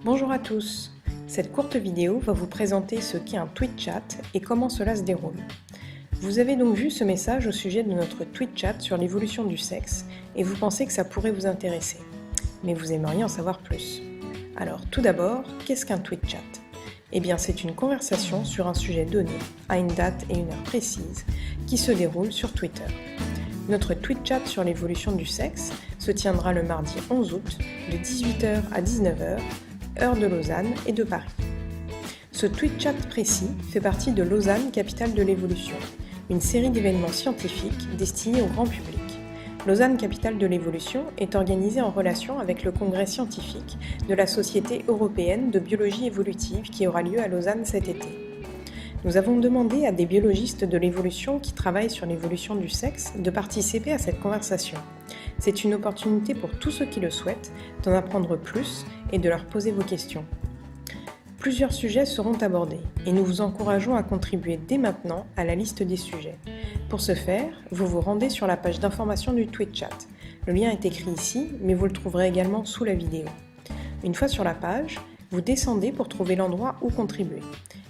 Bonjour à tous. Cette courte vidéo va vous présenter ce qu'est un tweet chat et comment cela se déroule. Vous avez donc vu ce message au sujet de notre tweet chat sur l'évolution du sexe et vous pensez que ça pourrait vous intéresser. Mais vous aimeriez en savoir plus. Alors tout d'abord, qu'est-ce qu'un tweet chat ? Eh bien c'est une conversation sur un sujet donné, à une date et une heure précise, qui se déroule sur Twitter. Notre tweet chat sur l'évolution du sexe se tiendra le mardi 11 août de 18h à 19h, heure de Lausanne et de Paris. Ce tweet chat précis fait partie de Lausanne, capitale de l'évolution, une série d'événements scientifiques destinés au grand public. Lausanne, capitale de l'évolution, est organisée en relation avec le congrès scientifique de la Société européenne de biologie évolutive qui aura lieu à Lausanne cet été. Nous avons demandé à des biologistes de l'évolution qui travaillent sur l'évolution du sexe de participer à cette conversation. C'est une opportunité pour tous ceux qui le souhaitent d'en apprendre plus et de leur poser vos questions. Plusieurs sujets seront abordés et nous vous encourageons à contribuer dès maintenant à la liste des sujets. Pour ce faire, vous vous rendez sur la page d'information du tweet chat. Le lien est écrit ici, mais vous le trouverez également sous la vidéo. Une fois sur la page, vous descendez pour trouver l'endroit où contribuer.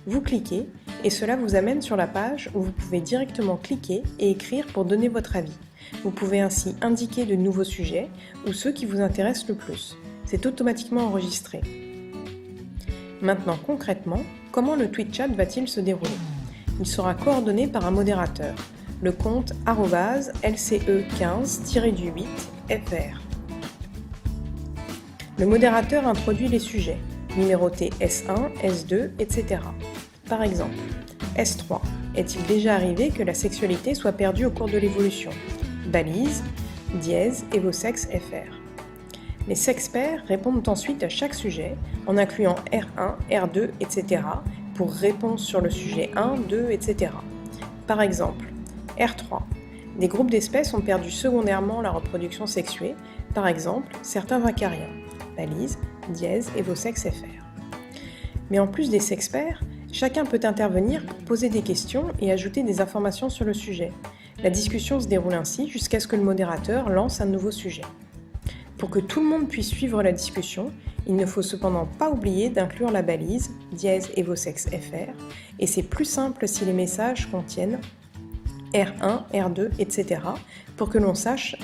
Vous cliquez et cela vous amène sur la page où vous pouvez directement cliquer et écrire pour donner votre avis. Vous pouvez ainsi indiquer de nouveaux sujets ou ceux qui vous intéressent le plus. C'est automatiquement enregistré. Maintenant concrètement, comment le tweet chat va-t-il se dérouler ? Il sera coordonné par un modérateur, le compte @lce15-8fr. Le modérateur introduit les sujets, numérotés S1, S2, etc. Par exemple, S3. Est-il déjà arrivé que la sexualité soit perdue au cours de l'évolution ? Balise, dièse et vos sexes FR. Les sexperts répondent ensuite à chaque sujet en incluant R1, R2, etc. pour réponse sur le sujet 1, 2, etc. Par exemple, R3. Des groupes d'espèces ont perdu secondairement la reproduction sexuée, par exemple certains acariens. Balise, dièse et vos sexes FR. Mais en plus des sexperts, chacun peut intervenir pour poser des questions et ajouter des informations sur le sujet. La discussion se déroule ainsi jusqu'à ce que le modérateur lance un nouveau sujet. Pour que tout le monde puisse suivre la discussion, il ne faut cependant pas oublier d'inclure la balise, dièse et vos sexes FR, et c'est plus simple si les messages contiennent R1, R2, etc. pour que l'on sache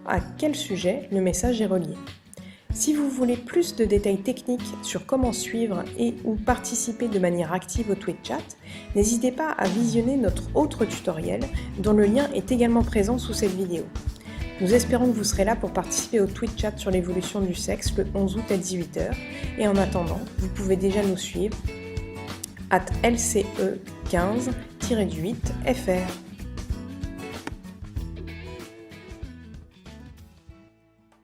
à quel sujet le message est relié. Si vous voulez plus de détails techniques sur comment suivre et ou participer de manière active au tweet chat, n'hésitez pas à visionner notre autre tutoriel dont le lien est également présent sous cette vidéo. Nous espérons que vous serez là pour participer au tweet chat sur l'évolution du sexe le 11 août à 18h et en attendant, vous pouvez déjà nous suivre @lce15-8fr.